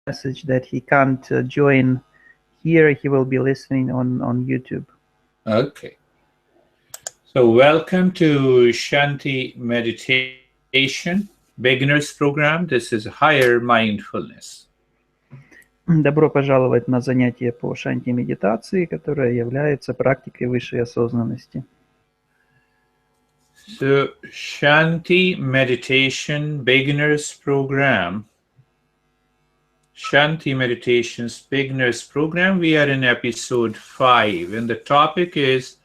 message that he can't join here. He will be listening on YouTube. Okay. So welcome to Shanti Meditation Beginners Program. This is Higher Mindfulness. Добро пожаловать на занятие по шанти-медитации, которая является практикой высшей осознанности. So Shanti Meditation Beginners Program. Shanti Meditations Beginners Program. We are in episode 5 and the topic is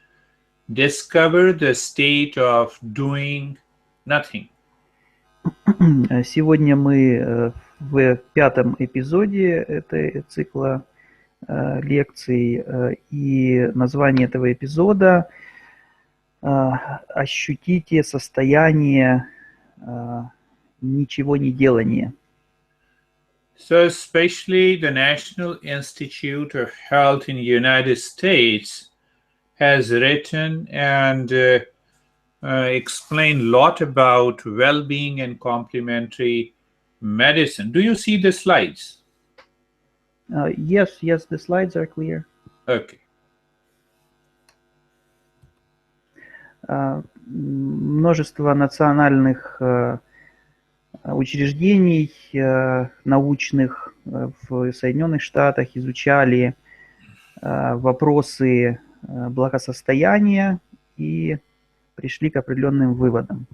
Discover the state of doing nothing. Сегодня мы в 5-м эпизоде этой цикла лекций, и название этого эпизода «Ощутите состояние ничего не делания». So especially the National Institute of Health in the United States has written and explained a lot about well-being and complementary medicine. Do you see the slides? Yes, the slides are clear. Okay. Множество национальных учреждений научных в Соединенных Штатах изучали вопросы благосостояния и пришли к определенным выводам.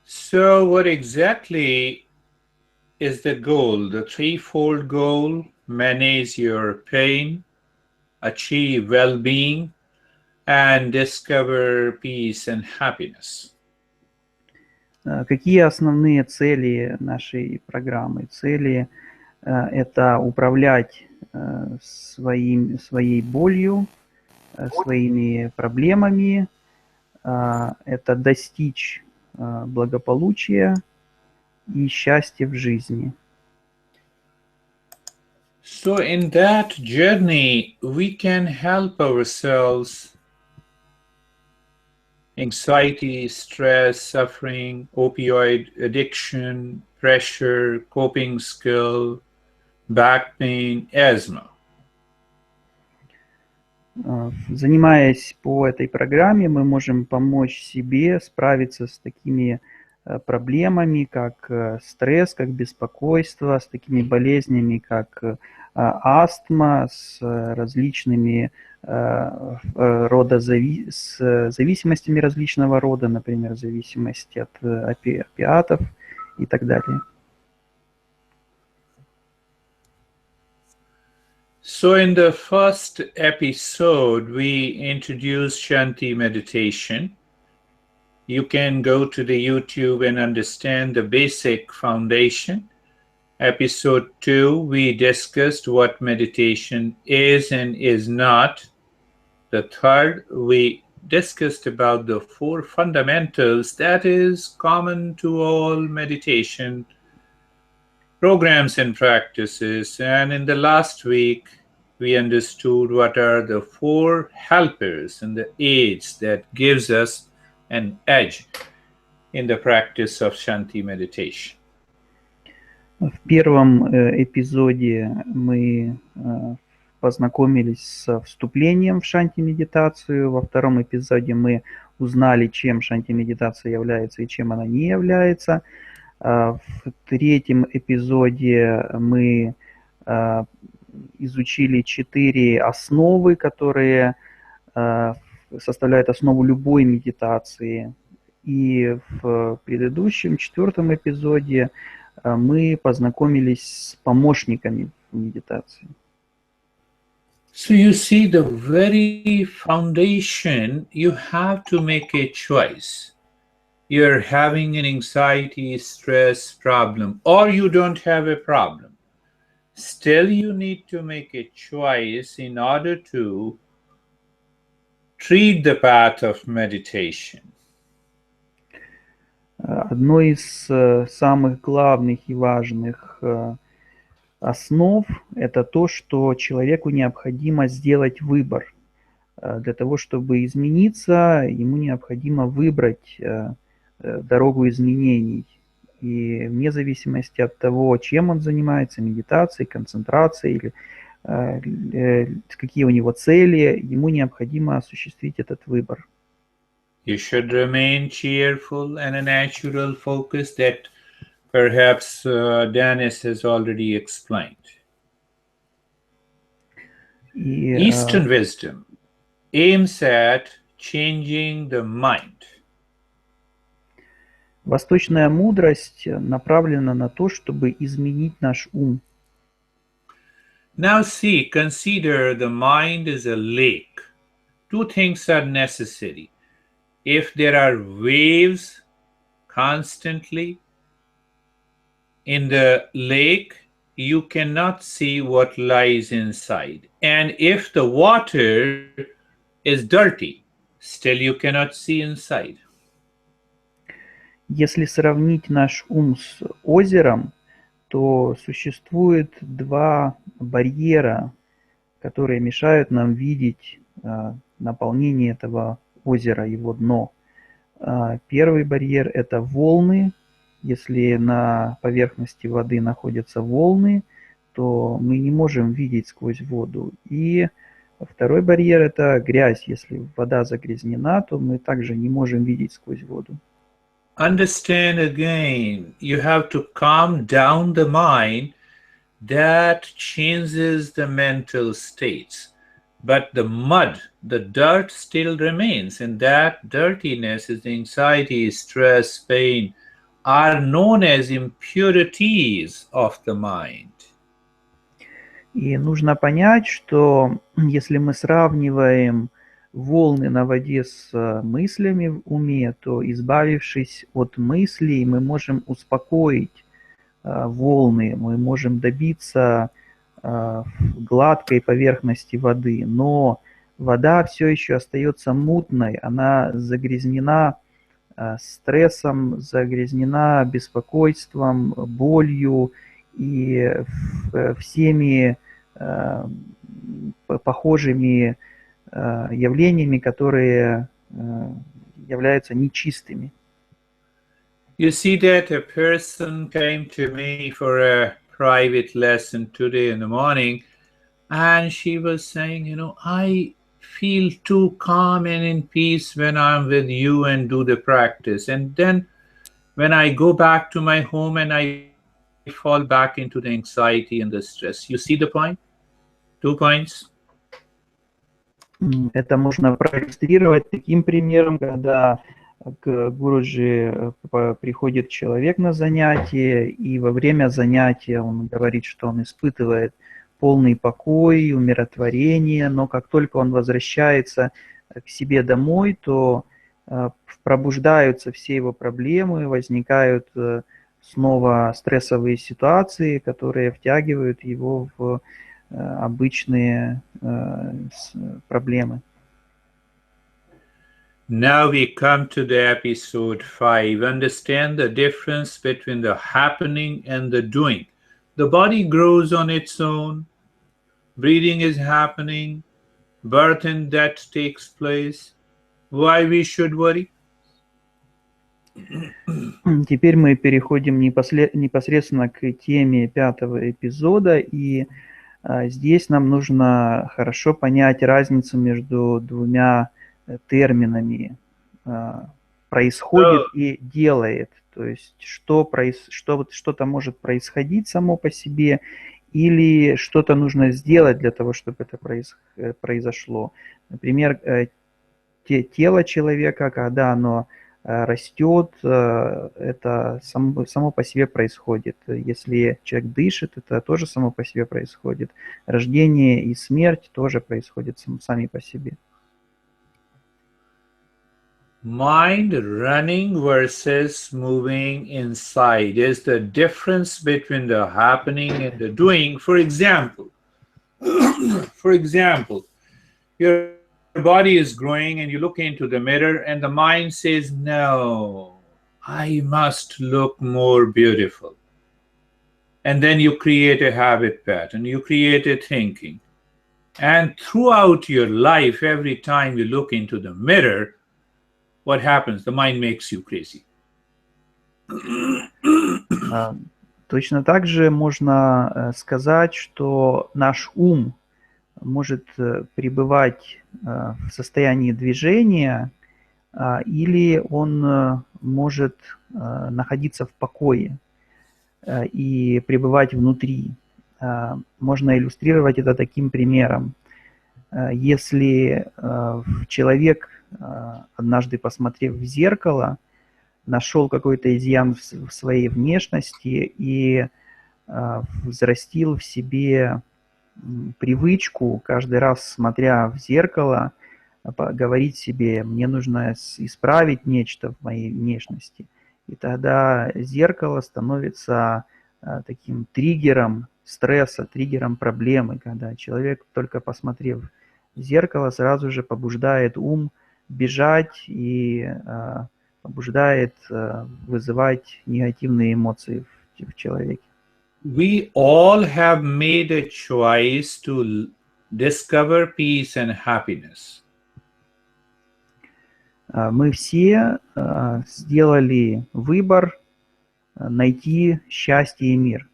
So what exactly is the goal? The threefold goal: manage your pain, achieve well-being, and discover peace and happiness. Какие основные цели нашей программы? Цели это управлять своей болью, своими проблемами, это достичь благополучия и счастья в жизни. So in that journey, we can help ourselves. Anxiety, stress, suffering, opioid addiction, pressure, coping skill, back pain, asthma. Занимаясь по этой программе, мы можем помочь себе справиться с такими проблемами, как стресс, как беспокойство, с такими болезнями, как астма, с различными с зависимостями различного рода, например, зависимость от опиатов и так далее. So in the first episode, we introduced Shanti meditation. You can go to the YouTube and understand the basic foundation. Episode 2, we discussed what meditation is and is not. The third, we discussed about the 4 fundamentals that is common to all meditation programs and practices. And in the last week, we understood what are the 4 helpers and the aids that gives us an edge in the practice of Shanti meditation. В первом эпизоде мы познакомились с вступлением в шанти-медитацию. Во втором эпизоде мы узнали, чем шанти-медитация является и чем она не является. В третьем эпизоде мы изучили 4 основы, которые составляют основу любой медитации. И в предыдущем, 4-м эпизоде мы познакомились с помощниками в медитации. So you see, the very foundation, you have to make a choice. You're having an anxiety, stress problem, or you don't have a problem. Still, you need to make a choice in order to treat the path of meditation. Одной из самых главных и важных основ – это то, что человеку необходимо сделать выбор. Для того, чтобы измениться, ему необходимо выбрать дорогу изменений. И вне зависимости от того, чем он занимается, медитацией, концентрацией или какие у него цели, ему необходимо осуществить этот выбор. You should remain cheerful and a natural focus that perhaps Dennis has already explained. И Eastern wisdom aims at changing the mind. восточная мудрость направлена на то, чтобы изменить наш ум. Now see, consider the mind is a lake. Two things are necessary. If there are waves constantly in the lake, you cannot see what lies inside. And if the water is dirty, still you cannot see inside. Если сравнить наш ум с озером, то существует два барьера, которые мешают нам видеть наполнение этого озера, его дно. Первый барьер – это волны. Если на поверхности воды находятся волны, то мы не можем видеть сквозь воду. И второй барьер – это грязь. Если вода загрязнена, то мы также не можем видеть сквозь воду. Understand again, you have to calm down the mind. That changes the mental states. But the mud, the dirt still remains, and that dirtiness is anxiety, stress, pain, are known as impurities of the mind. И нужно понять, что если мы сравниваем волны на воде с мыслями в уме, то, избавившись от мыслей, мы можем успокоить волны, мы можем добиться гладкой поверхности воды, но вода все еще остается мутной, она загрязнена стрессом, загрязнена беспокойством, болью и всеми похожими явлениями, которые являются нечистыми. You see that a person came to me for a private lesson today in the morning, and she was saying, I feel too calm and in peace when I'm with you and do the practice. And then when I go back to my home and I fall back into the anxiety and the stress. You see the point? 2 points. Это можно проиллюстрировать таким примером, когда к Гуруджи приходит человек на занятие, и во время занятия он говорит, что он испытывает полный покой, умиротворение, но как только он возвращается к себе домой, то пробуждаются все его проблемы, возникают снова стрессовые ситуации, которые втягивают его в обычные проблемы. Now we come to the episode 5. Understand the difference between the happening and the doing. The body grows on its own. Breathing is happening. Birth and death takes place. Why we should worry? Теперь мы переходим непосредственно к теме 5-го эпизода, и здесь нам нужно хорошо понять разницу между двумя терминами «происходит» и «делает». То есть что-то может происходить само по себе, или что-то нужно сделать для того, чтобы это произошло. Например, тело человека, когда оно растет, это само по себе происходит. Если человек дышит, это тоже само по себе происходит. Рождение и смерть тоже происходят сами по себе. Mind running versus moving inside is the difference between the happening and the doing. For example, your body is growing and you look into the mirror and the mind says, no, I must look more beautiful. And then you create a habit pattern, you create a thinking. And throughout your life, every time you look into the mirror, what happens? The mind makes you crazy. Точно так же можно сказать, что наш ум может пребывать в состоянии движения, или он может находиться в покое и пребывать внутри. Можно иллюстрировать это таким примером. Если человек, однажды посмотрев в зеркало, нашел какой-то изъян в своей внешности и взрастил в себе привычку каждый раз, смотря в зеркало, говорить себе: мне нужно исправить нечто в моей внешности. И тогда зеркало становится таким триггером стресса, триггером проблемы, когда человек, только посмотрев в зеркало, сразу же побуждает ум бежать и побуждает вызывать негативные эмоции в человеке. We all have made a choice to discover peace and happiness. Мы все сделали выбор найти счастье и мир.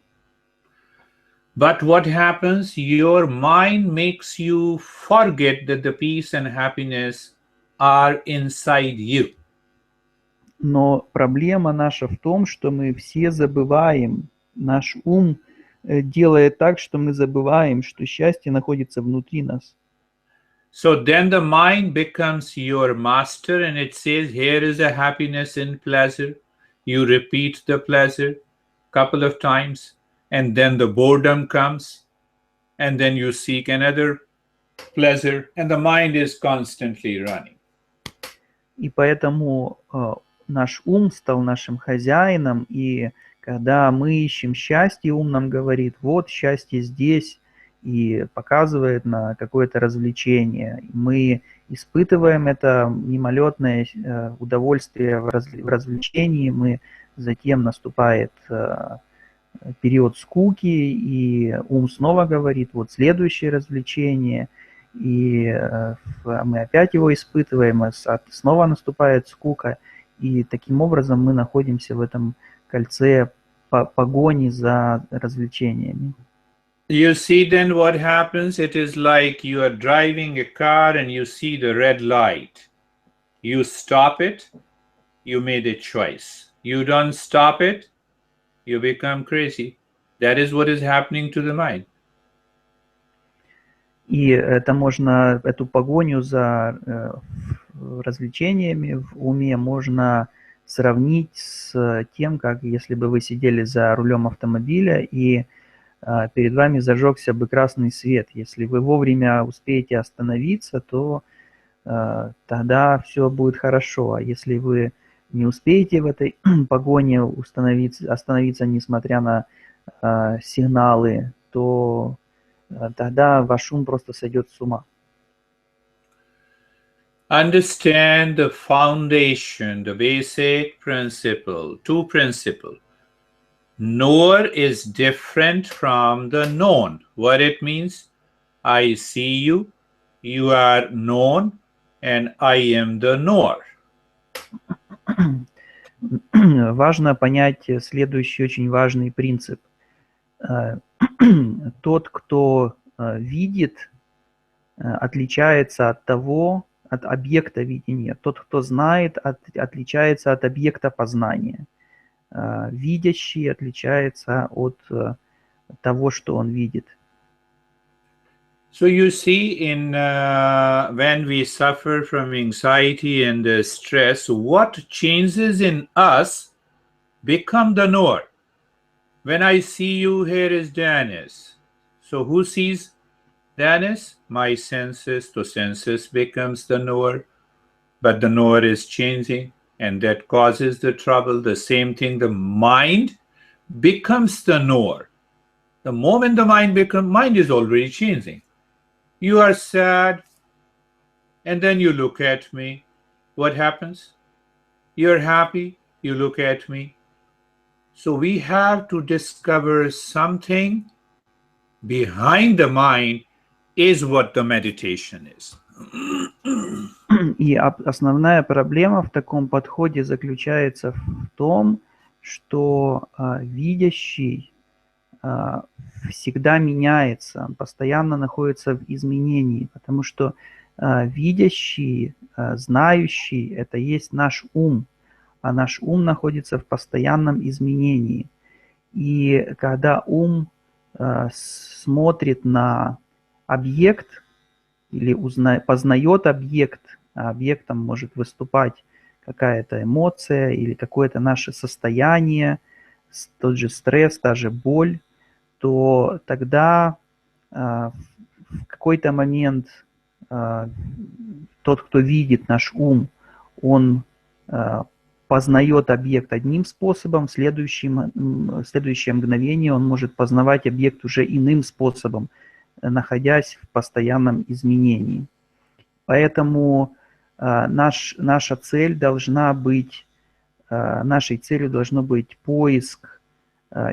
But what happens? Your mind makes you forget that the peace and happiness are inside you. Но проблема наша в том, что мы все забываем, наш ум делает так, что мы забываем, что счастье находится внутри нас. So then the mind becomes your master and it says, here is a happiness in pleasure. You repeat the pleasure couple of times and then the boredom comes and then you seek another pleasure and the mind is constantly running. И поэтому наш ум стал нашим хозяином, и когда мы ищем счастье, ум нам говорит: вот счастье здесь, и показывает на какое-то развлечение. Мы испытываем это мимолетное удовольствие в развлечении, затем наступает период скуки, и ум снова говорит: вот следующее развлечение, и мы опять его испытываем, и снова наступает скука, и таким образом мы находимся в этом кольце погони за развлечениями. You see then what happens? It is like you are driving a car and you see the red light. You stop it, you made a choice. You don't stop it, you become crazy. That is what is happening to the mind. И это можно, эту погоню за развлечениями в уме можно сравнить с тем, как если бы вы сидели за рулем автомобиля и перед вами зажегся бы красный свет. Если вы вовремя успеете остановиться, то тогда все будет хорошо. А если вы не успеете в этой погоне остановиться, несмотря на сигналы, то тогда ваш ум просто сойдет с ума. Understand the foundation, the basic principle, two principles. Knower is different from the known. What it means? I see you, you are known, and I am the knower. Важно понять следующий очень важный принцип. Тот, кто видит, отличается от объекта видения. Тот, кто знает, отличается от объекта познания. Видящий отличается от того, что он видит. So you see, when we suffer from anxiety and stress, what changes in us become the knower. When I see you, here is Dennis. So who sees Dennis? My senses. The senses becomes the knower, but the knower is changing, and that causes the trouble. The same thing, the mind becomes the knower. The moment the mind is already changing. You are sad, and then you look at me. What happens? You're happy, you look at me. So we have to discover something behind the mind is what the meditation is. И основная проблема в таком подходе заключается в том, что видящий всегда меняется, он постоянно находится в изменении, потому что видящий, знающий – это есть наш ум, а наш ум находится в постоянном изменении. И когда ум смотрит на объект или познает объект, а объектом может выступать какая-то эмоция или какое-то наше состояние, тот же стресс, та же боль, то тогда в какой-то момент тот, кто видит наш ум, он познает объект одним способом, в следующее мгновение он может познавать объект уже иным способом, находясь в постоянном изменении. Поэтому наша цель должна быть, нашей целью должно быть поиск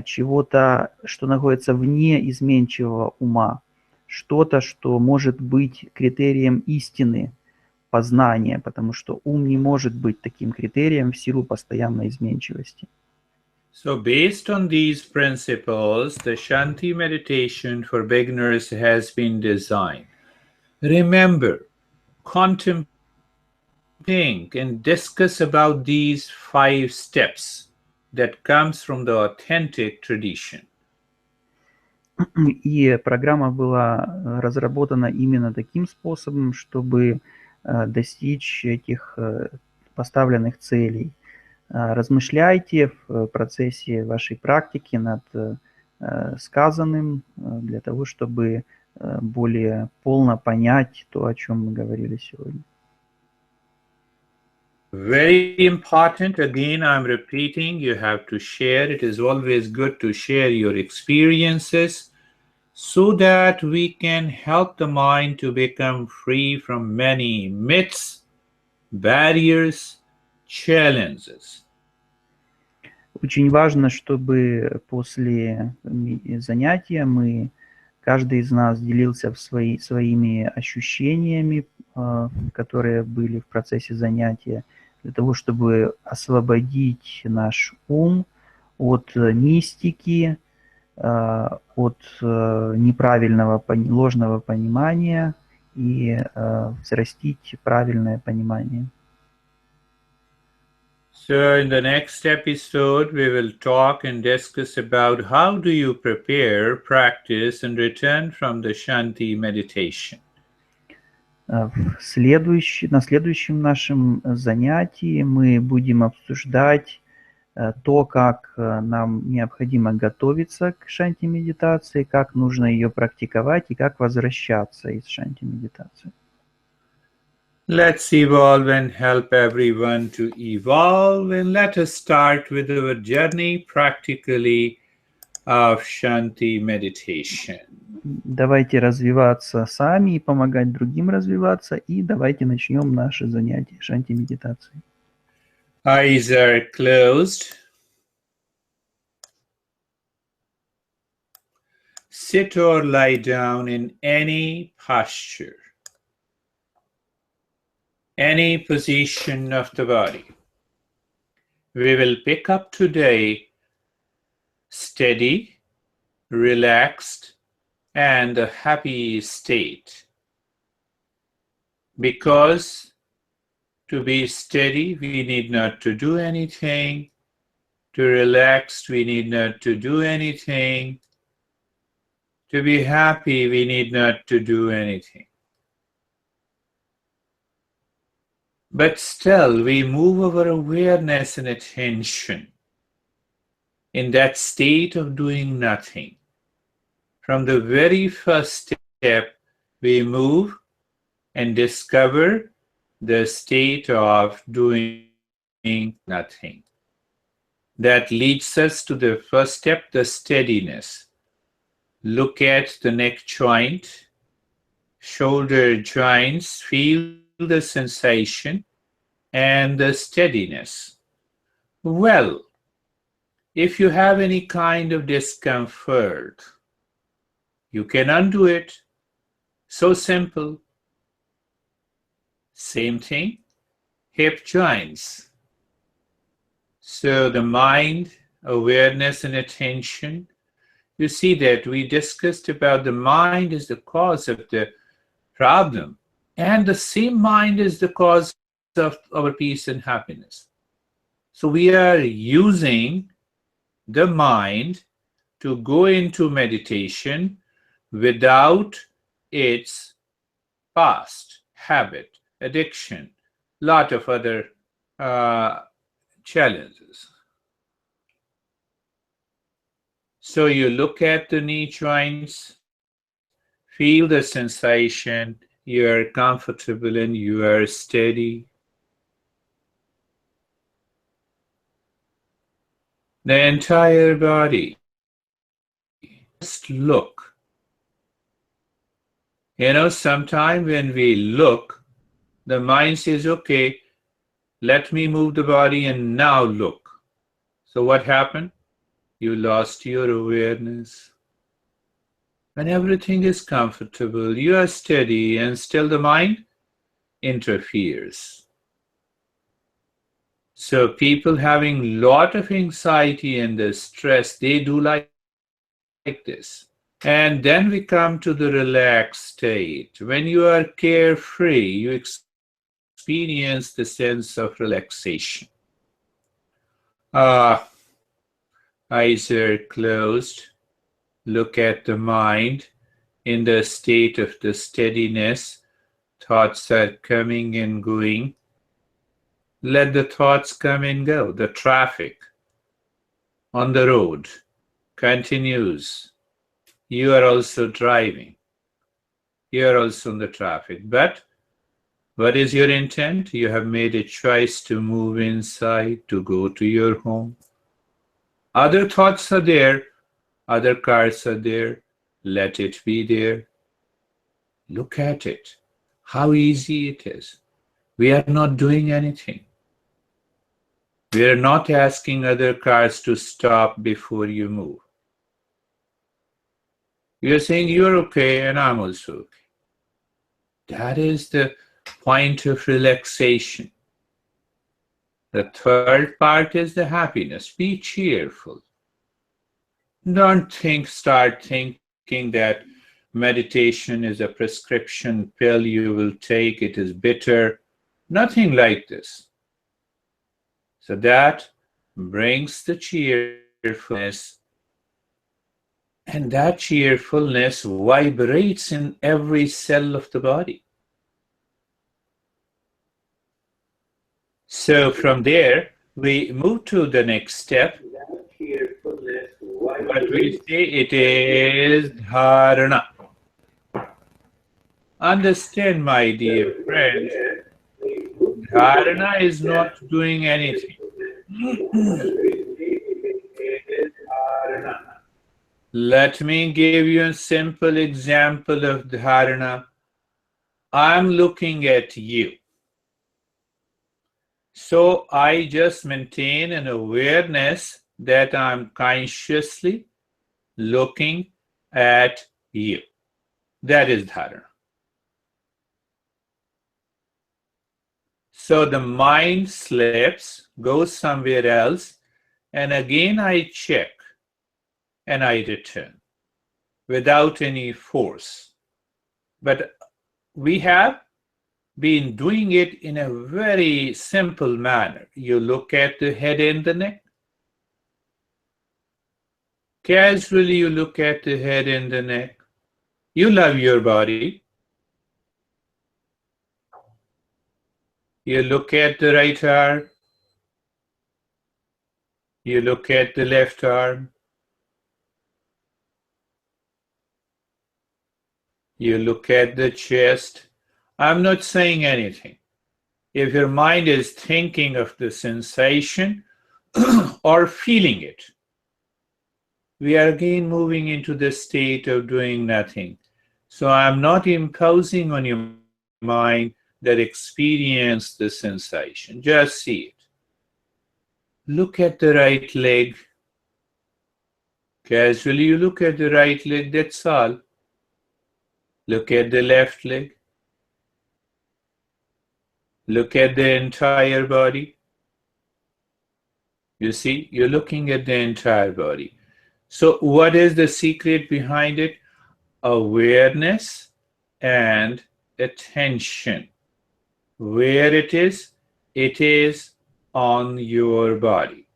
чего-то, что находится вне изменчивого ума, что-то, что может быть критерием истины, познания, потому что ум не может быть таким критерием в силу постоянной изменчивости. So based on these principles, the Shanti meditation for beginners has been designed. Remember, contemplate and discuss about these 5 steps that comes from the authentic tradition. И программа была разработана именно таким способом, чтобы достичь этих поставленных целей. Размышляйте в процессе вашей практики над сказанным для того, чтобы более полно понять то, о чем мы говорили сегодня. Very important, again I'm repeating, you have to share. It is always good to share your experiences so that we can help the mind to become free from many myths, barriers, challenges. Очень важно, чтобы после занятия каждый из нас делился своими ощущениями, которые были в процессе занятия, для того, чтобы освободить наш ум от мистики, от неправильного, ложного понимания и взрастить правильное понимание. So in the next episode, we will talk and discuss about how do you prepare, practice, and return from the Shanti meditation. На следующем нашем занятии мы будем обсуждать то, как нам необходимо готовиться к шанти-медитации, как нужно ее практиковать и как возвращаться из шанти-медитации. Let's evolve and help everyone to evolve, and let us start with our journey practically of Shanti meditation. Давайте развиваться сами и помогать другим развиваться, и давайте начнем наши занятия шанти-медитации. Eyes are closed. Sit or lie down in any posture, any position of the body. We will pick up today steady, relaxed, and a happy state. Because to be steady, we need not to do anything. To relax, we need not to do anything. To be happy, we need not to do anything. But still, we move our awareness and attention in that state of doing nothing. From the very first step, we move and discover the state of doing nothing. That leads us to the first step, the steadiness. Look at the neck joint, shoulder joints, feel the sensation and the steadiness. Well, if you have any kind of discomfort, you can undo it. So simple. Same thing, hip joints. So the mind, awareness, and attention. You see that we discussed about the mind is the cause of the problem, and the same mind is the cause of our peace and happiness. So we are using the mind to go into meditation without its past habit, addiction, lot of other uh, challenges. So you look at the knee joints, feel the sensation, you are comfortable and you are steady. The entire body. Just look. Sometime when we look, the mind says, okay, let me move the body and now look. So what happened? You lost your awareness. When everything is comfortable, you are steady, and still the mind interferes. So people having lot of anxiety and the stress, they do like this. And then we come to the relaxed state. When you are carefree, you experience the sense of relaxation. Eyes are closed. Look at the mind in the state of the steadiness. Thoughts are coming and going. Let the thoughts come and go. The traffic on the road continues. You are also driving. You are also in the traffic. But what is your intent? You have made a choice to move inside, to go to your home. Other thoughts are there. Other cars are there. Let it be there. Look at it. How easy it is. We are not doing anything. We are not asking other cars to stop before you move. You are saying you're okay and I'm also okay. That is the point of relaxation. The third part is the happiness. Be cheerful. Don't start thinking that meditation is a prescription pill you will take, it is bitter. Nothing like this. So that brings the cheerfulness, and that cheerfulness vibrates in every cell of the body. So from there, we move to the next step. What we say, it is dharana. Understand, my dear friends, dharana is not doing anything. Let me give you a simple example of dharana. I'm looking at you. So I just maintain an awareness that I'm consciously looking at you. That is dharana. So the mind slips, goes somewhere else, and again I check and I return without any force. But we have been doing it in a very simple manner. You look at the head and the neck. Casually you look at the head and the neck. You love your body. You look at the right arm. You look at the left arm. You look at the chest. I'm not saying anything. If your mind is thinking of the sensation or feeling it, we are again moving into the state of doing nothing. So I'm not imposing on your mind that experience the sensation. Just see it. Look at the right leg. Casually you look at the right leg, that's all. Look at the left leg. Look at the entire body. You see, you're looking at the entire body. So what is the secret behind it? Awareness and attention. Where it is on your body.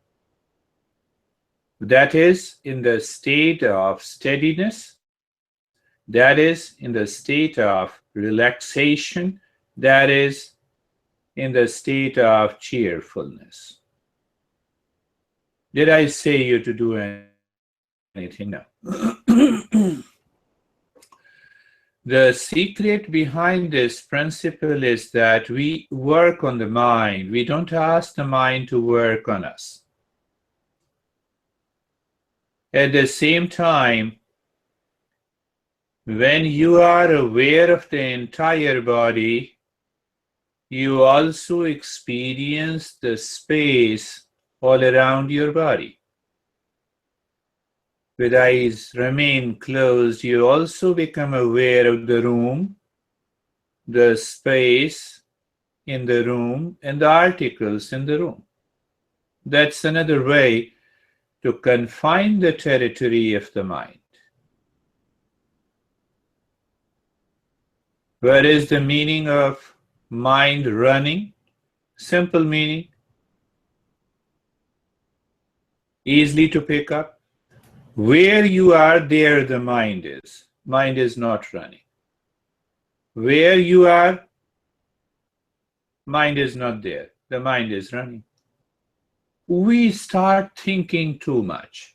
That is in the state of steadiness. That is in the state of relaxation. That is in the state of cheerfulness. Did I say you to do anything? No. The secret behind this principle is that we work on the mind. We don't ask the mind to work on us. At the same time, when you are aware of the entire body, you also experience the space all around your body. With eyes remain closed, you also become aware of the room, the space in the room, and the articles in the room. That's another way to confine the territory of the mind. What is the meaning of mind running? Simple meaning, easily to pick up. Where you are, there the mind is. Mind is not running. Where you are, mind is not there. The mind is running. We start thinking too much.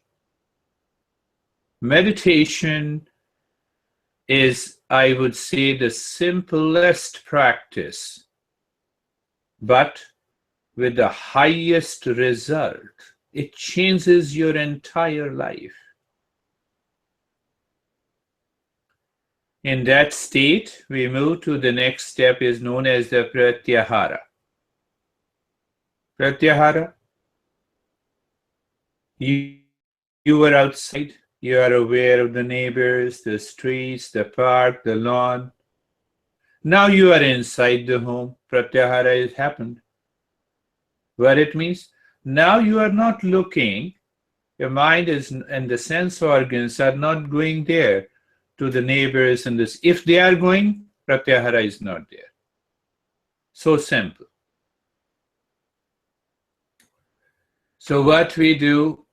Meditation is, I would say, the simplest practice, but with the highest result. It changes your entire life. In that state, we move to the next step is known as the pratyahara. Pratyahara, you are outside, you are aware of the neighbors, the streets, the park, the lawn. Now you are inside the home. Pratyahara has happened. What it means? Now you are not looking, your mind is, and the sense organs are not going there to the neighbors and this. If they are going, pratyahara is not there. So simple. So what we do,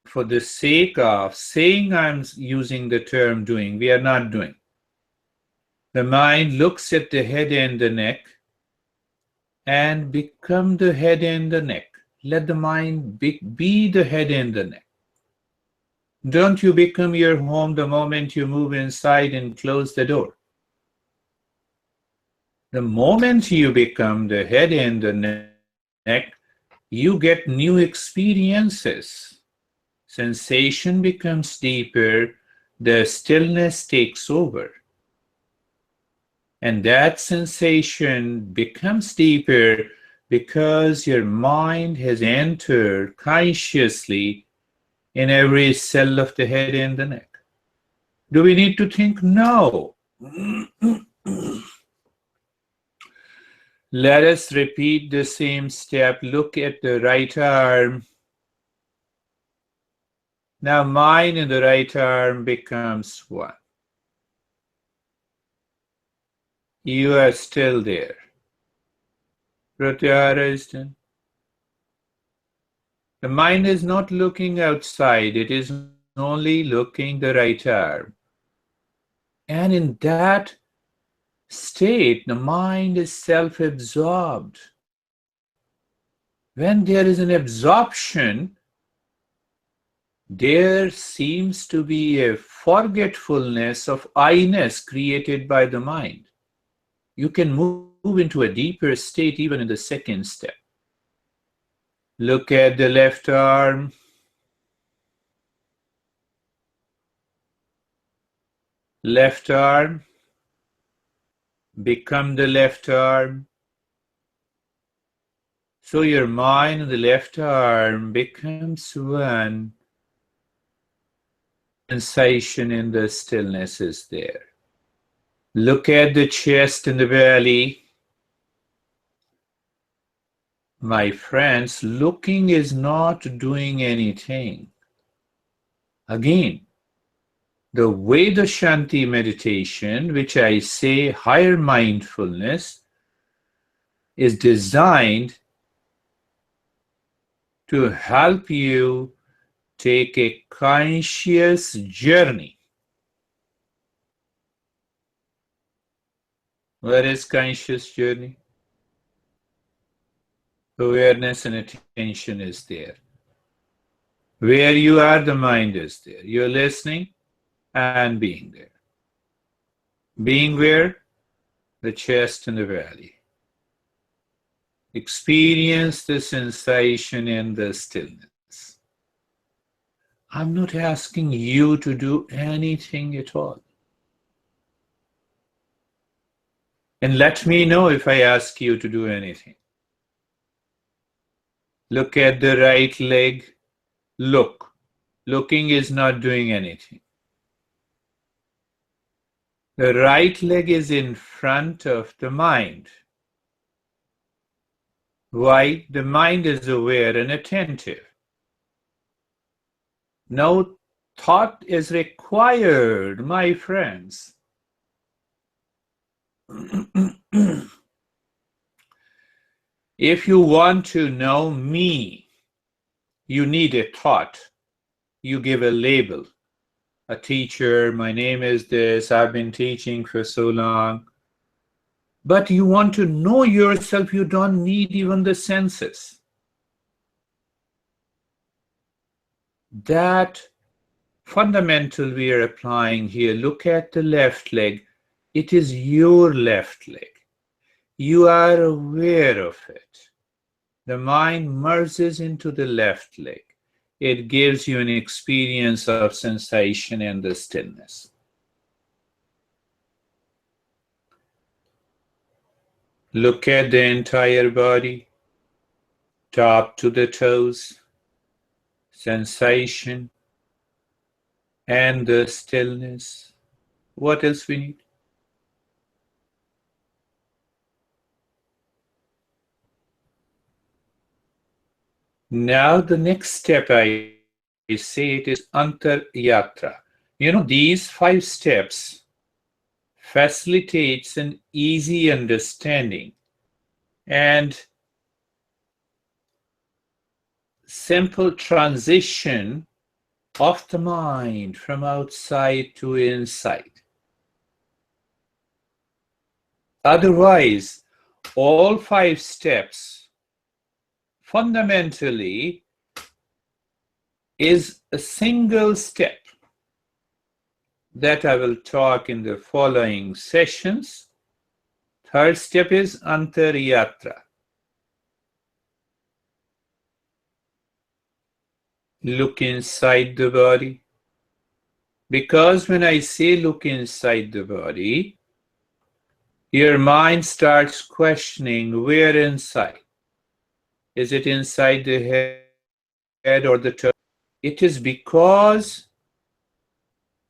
for the sake of saying I'm using the term doing, we are not doing. The mind looks at the head and the neck and become the head and the neck. Let the mind be the head and the neck. Don't you become your home the moment you move inside and close the door. The moment you become the head and the neck, you get new experiences. Sensation becomes deeper, the stillness takes over. And that sensation becomes deeper because your mind has entered consciously in every cell of the head and the neck. Do we need to think? No. Let us repeat the same step. Look at the right arm. Now mind in the right arm becomes one. You are still there. Pratyahara is done. The mind is not looking outside. It is only looking the right arm. And in that state, the mind is self-absorbed. When there is an absorption, there seems to be a forgetfulness of I-ness created by the mind. You can move into a deeper state even in the second step. Look at the left arm. Left arm. Become the left arm. So your mind and the left arm becomes one. Sensation in the stillness is there. Look at the chest and the belly. My friends, looking is not doing anything. Again, the way the Shanti meditation, which I say higher mindfulness, is designed to help you take a conscious journey. What is conscious journey? Awareness and attention is there. Where you are, the mind is there. You're listening and being there. Being where? The chest and the belly. Experience the sensation in the stillness. I'm not asking you to do anything at all. And let me know if I ask you to do anything. Look at the right leg. Look. Looking is not doing anything. The right leg is in front of the mind. Why? The mind is aware and attentive. No thought is required, my friends. If you want to know me, you need a thought. You give a label. A teacher, my name is this, I've been teaching for so long. But you want to know yourself, you don't need even the senses. That fundamental we are applying here. Look at the left leg. It is your left leg. You are aware of it. The mind merges into the left leg. It gives you an experience of sensation and the stillness. Look at the entire body, top to the toes, sensation and the stillness. What else we need? Now the next step I say it is antar yatra. You know, these 5 steps facilitates an easy understanding and simple transition of the mind from outside to inside. Otherwise, all 5 steps fundamentally is a single step that I will talk in the following sessions. Third step is antaryatra. Look inside the body. Because when I say look inside the body, your mind starts questioning where inside. Is it inside the head or the toe? It is because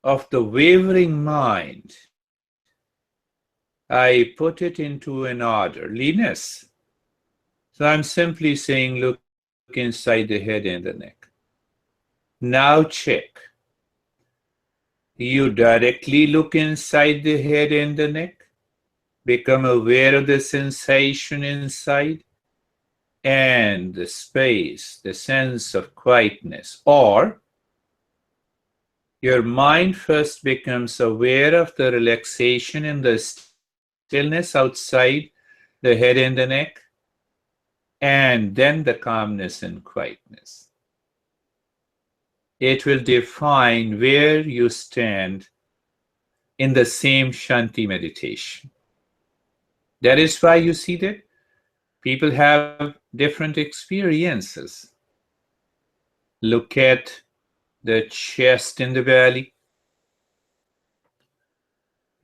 of the wavering mind. I put it into an orderliness. So I'm simply saying look inside the head and the neck. Now check. You directly look inside the head and the neck. Become aware of the sensation inside and the space, the sense of quietness. Or your mind first becomes aware of the relaxation and the stillness outside the head and the neck, and then the calmness and quietness. It will define where you stand in the same Shanti meditation. That is why you see that people have different experiences. Look at the chest and the belly.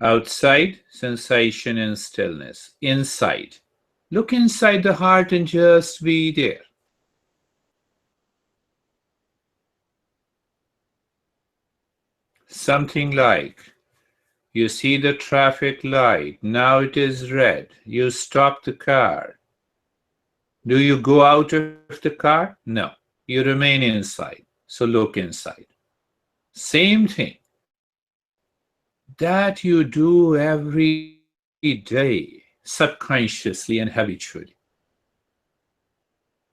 Outside, sensation and stillness. Inside, look inside the heart and just be there. Something like, you see the traffic light, now it is red. You stop the car. Do you go out of the car? No. You remain inside. So look inside. Same thing that you do every day, subconsciously and habitually.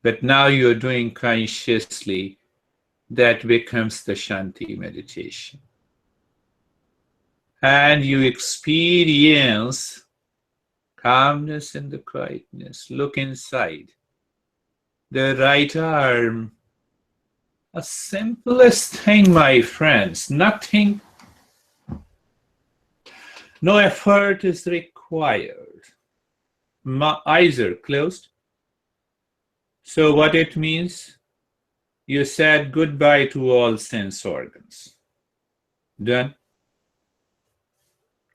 But now you're doing consciously, that becomes the Shanti meditation. And you experience calmness in the quietness. Look inside. The right arm, a simplest thing, my friends. Nothing, no effort is required. My eyes are closed. So what it means? You said goodbye to all sense organs. Done.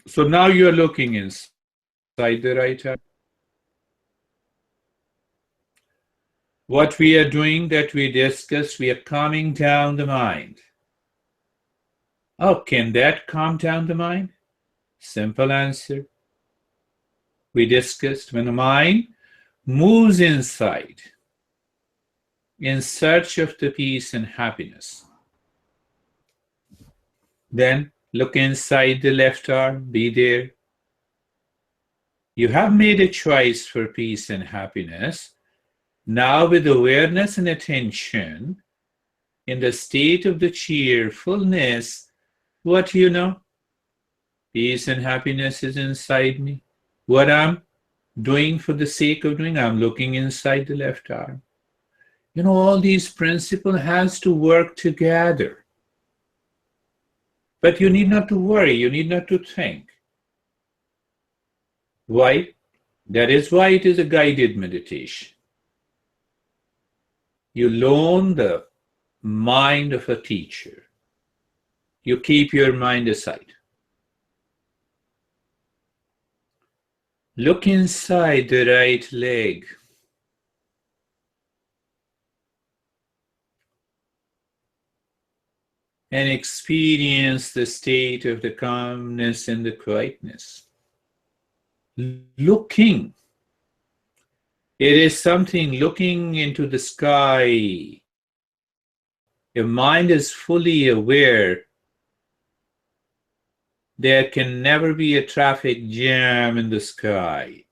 So now you're looking inside the right eye. What we are doing that we discussed, we are calming down the mind. Oh, can that calm down the mind? Simple answer. We discussed when the mind moves inside in search of the peace and happiness. Then look inside the left arm, be there. You have made a choice for peace and happiness. Now with awareness and attention, in the state of the cheerfulness, what do you know? Peace and happiness is inside me. What I'm doing for the sake of doing, I'm looking inside the left arm. You know, all these principles has to work together. But you need not to worry, you need not to think. Why? That is why it is a guided meditation. You loan the mind of a teacher. You keep your mind aside. Look inside the right leg. And experience the state of the calmness and the quietness. Looking. It is something looking into the sky. Your mind is fully aware. There can never be a traffic jam in the sky.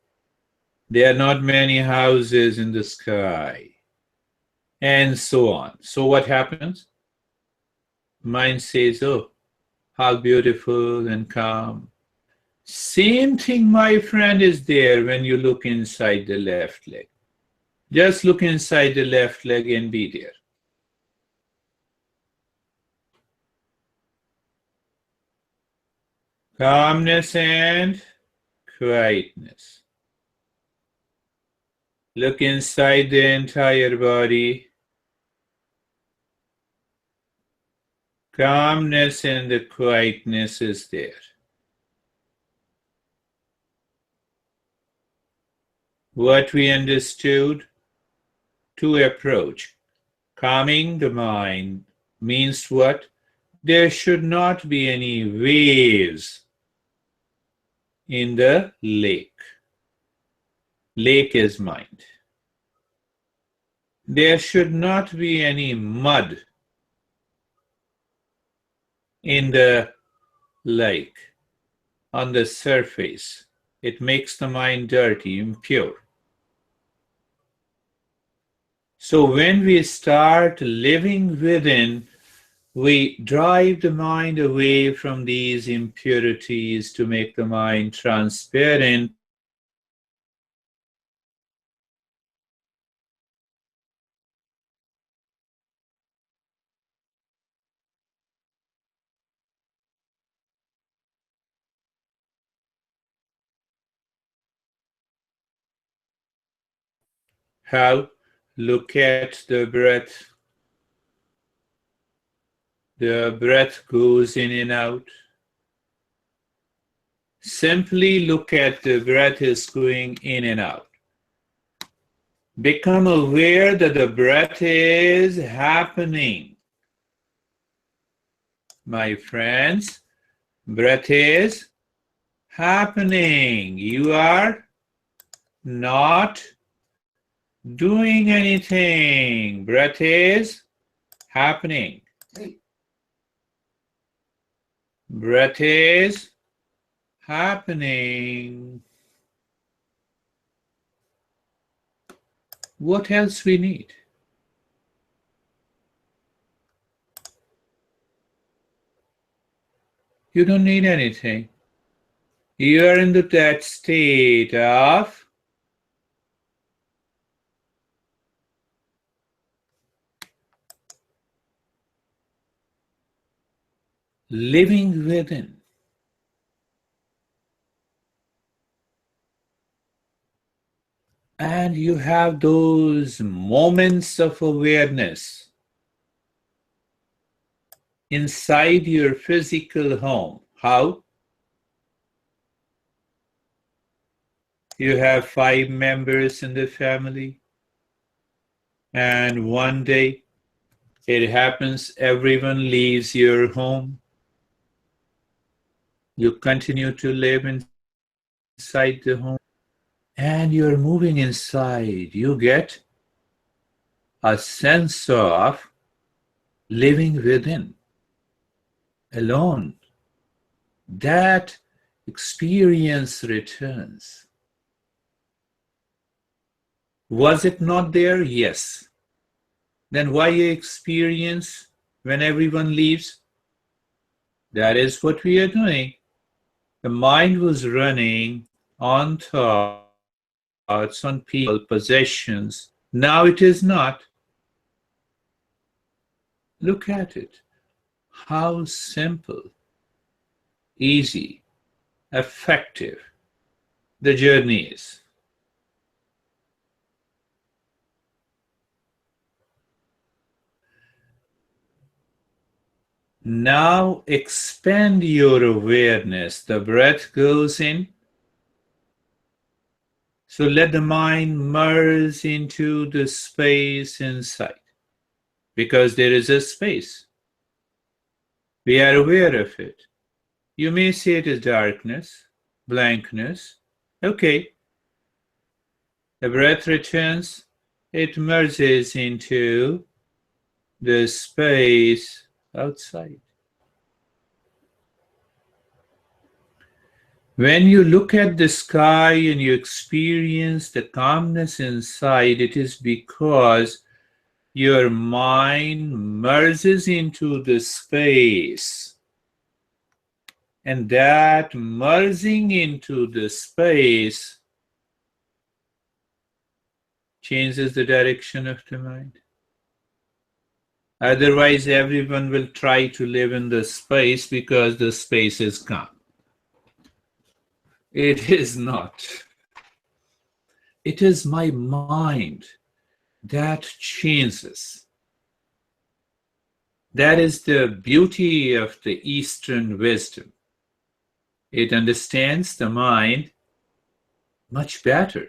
There are not many houses in the sky. And so on. So what happens? Mind says, oh, how beautiful and calm. Same thing, my friend, is there when you look inside the left leg. Just look inside the left leg and be there. Calmness and quietness. Look inside the entire body. Calmness and the quietness is there. What we understood to approach calming the mind means what? There should not be any waves in the lake. Lake is mind. There should not be any mud in the lake, on the surface. It makes the mind dirty, impure. So when we start living within, we drive the mind away from these impurities to make the mind transparent. How? Look at the breath. The breath goes in and out. Simply look at the breath is going in and out. Become aware that the breath is happening. My friends, breath is happening. You are not doing anything. Breath is happening. Breath is happening. What else we need? You don't need anything. You are into that state of living within. And you have those moments of awareness inside your physical home. How? You have 5 members in the family, and one day it happens everyone leaves your home. You continue to live inside the home, and you're moving inside. You get a sense of living within, alone. That experience returns. Was it not there? Yes. Then why experience when everyone leaves? That is what we are doing. The mind was running on thoughts, on people, possessions. Now it is not. Look at it. How simple, easy, effective the journey is. Now expand your awareness. The breath goes in. So let the mind merge into the space inside. Because there is a space. We are aware of it. You may see it as darkness, blankness. Okay. The breath returns. It merges into the space outside. When you look at the sky and you experience the calmness inside, it is because your mind merges into the space. And that merging into the space changes the direction of the mind. Otherwise, everyone will try to live in the space because the space is calm. It is not. It is my mind that changes. That is the beauty of the Eastern wisdom. It understands the mind much better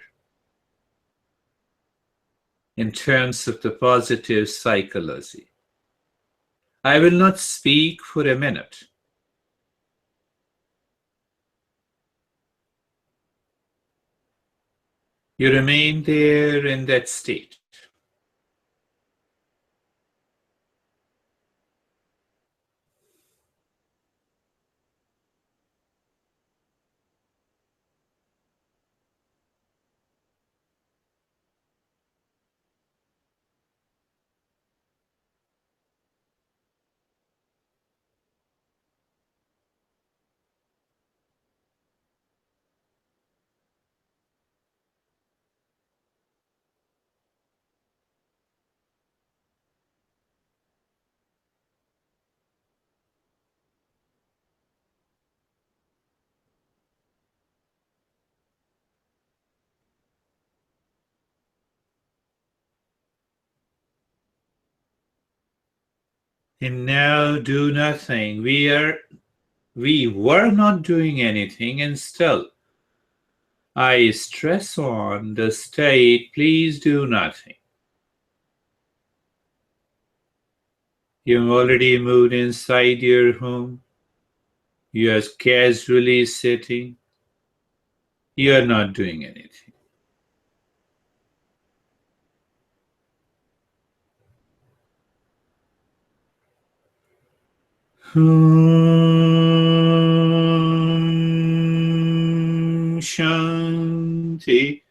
in terms of the positive psychology. I will not speak for a minute. You remain there in that state. And now do nothing. We were not doing anything, and still I stress on the state, please do nothing. You've already moved inside your home. You are casually sitting. You are not doing anything. Shanti,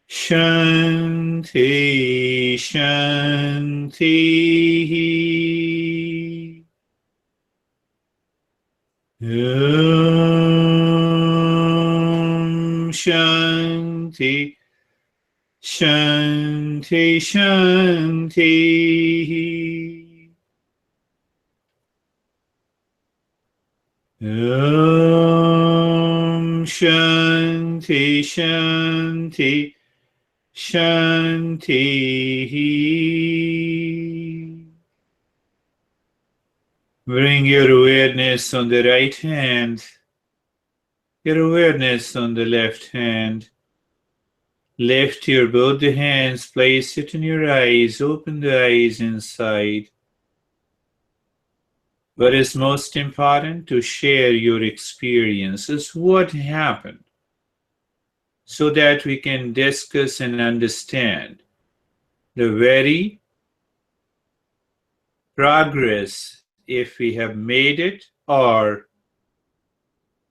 Shanti, Shanti. Shanti, Shanti, Shanti. Shanti, Shanti, Shanti. Bring your awareness on the right hand, your awareness on the left hand. Lift your both the hands, place it in your eyes, open the eyes inside. What is most important? To share your experiences, what happened, so that we can discuss and understand the very progress, if we have made it, or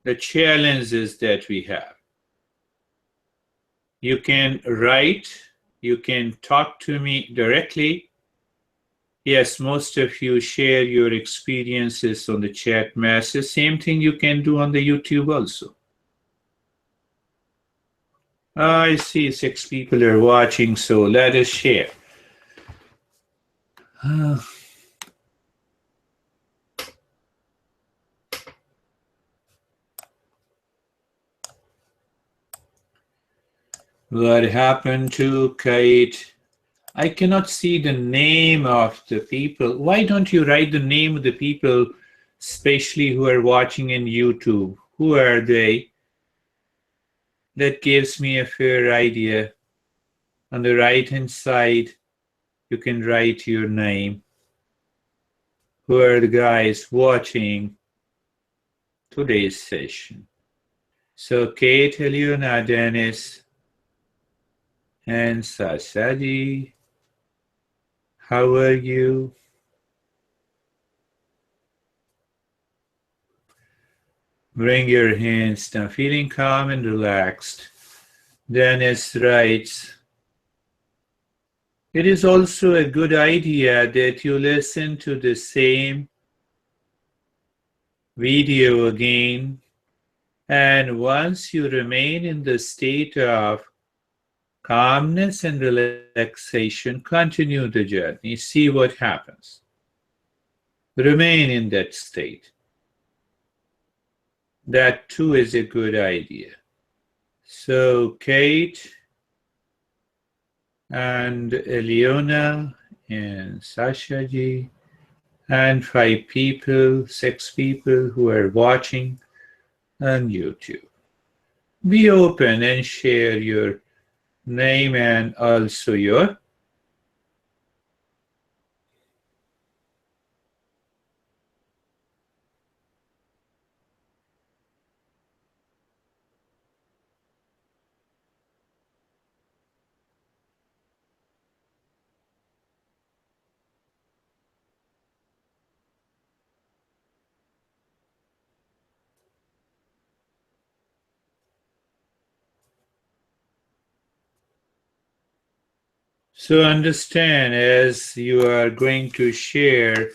the challenges that we have. You can write, you can talk to me directly. Yes, most of you share your experiences on the chat message. Same thing you can do on the YouTube also. I see 6 people are watching, so let us share. What happened to Kate? I cannot see the name of the people. Why don't you write the name of the people, especially who are watching in YouTube? Who are they? That gives me a fair idea. On the right-hand side, you can write your name. Who are the guys watching today's session? So Kate, Eleona, Dennis, and Sasadi, how are you? Bring your hands down, feeling calm and relaxed. Dennis writes, it is also a good idea that you listen to the same video again, and once you remain in the state of calmness and relaxation, continue the journey, see what happens. Remain in that state. That too is a good idea. So Kate and Eleona and Sasha ji and 5 people, 6 people who are watching on YouTube. Be open and share your name and also your So understand, as you are going to share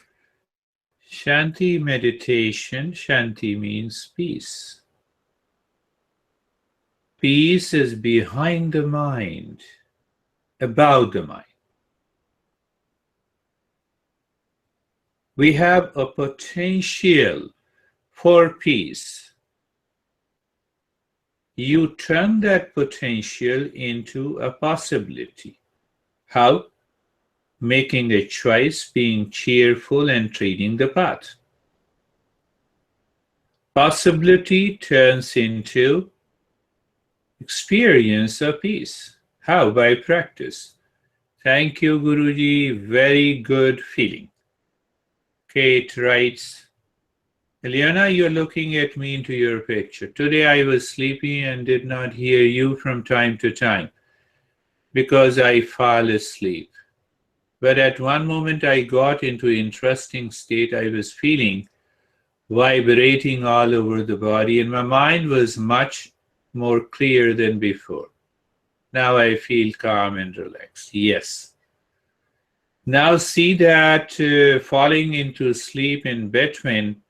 Shanti meditation, Shanti means peace. Peace is behind the mind, about the mind. We have a potential for peace. You turn that potential into a possibility. How? Making a choice, being cheerful, and treating the path. Possibility turns into experience of peace. How? By practice. Thank you, Guruji. Very good feeling. Kate writes, Eliana, you're looking at me into your picture. Today I was sleepy and did not hear you from time to time because I fall asleep. But at one moment I got into an interesting state. I was feeling vibrating all over the body, and my mind was much more clear than before. Now I feel calm and relaxed. Yes. Now see that falling into sleep in between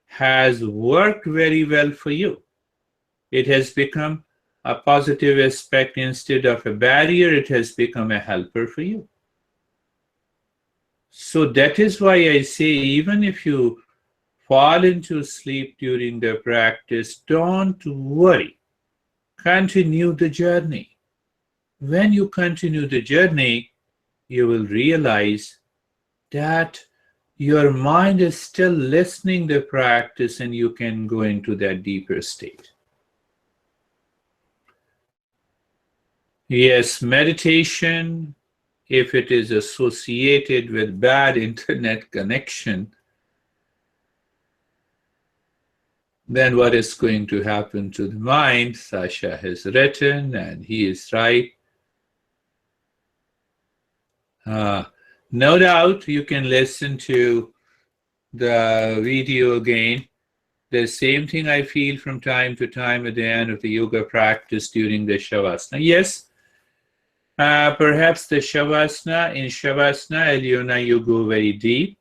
has worked very well for you. It has become a positive aspect instead of a barrier. It has become a helper for you. So that is why I say, even if you fall into sleep during the practice, don't worry. Continue the journey. When you continue the journey, you will realize that your mind is still listening to the practice and you can go into that deeper state. Yes, meditation, if it is associated with bad internet connection, then what is going to happen to the mind? Sasha has written, and he is right. No doubt you can listen to the video again. The same thing I feel from time to time at the end of the yoga practice during the Shavasana. Yes, perhaps the Shavasana, in Shavasana, Eliona, you go very deep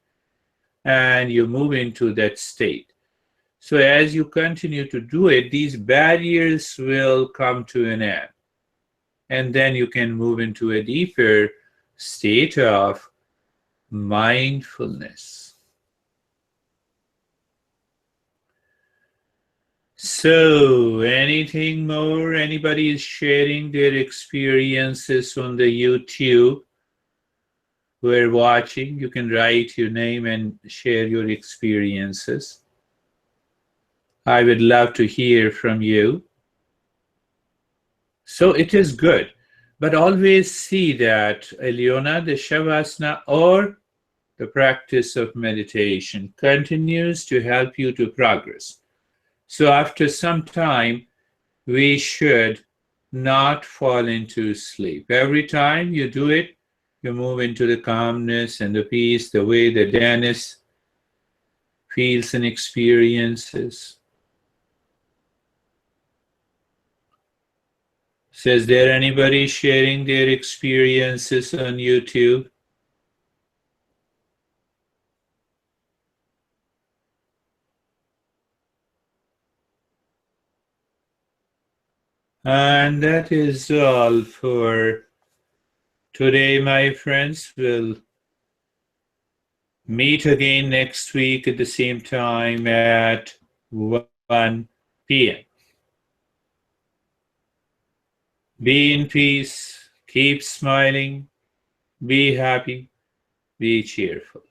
and you move into that state. So as you continue to do it, these barriers will come to an end. And then you can move into a deeper state of mindfulness. So, anything more? Anybody is sharing their experiences on the YouTube? We're watching. You can write your name and share your experiences. I would love to hear from you. So it is good. But always see that, Eliona, the Shavasana or the practice of meditation continues to help you to progress. So after some time, we should not fall into sleep. Every time you do it, you move into the calmness and the peace, the way that Dennis feels and experiences. So is there anybody sharing their experiences on YouTube? And that is all for today, my friends. We'll meet again next week at the same time at 1 p.m. Be in peace, keep smiling, be happy, be cheerful.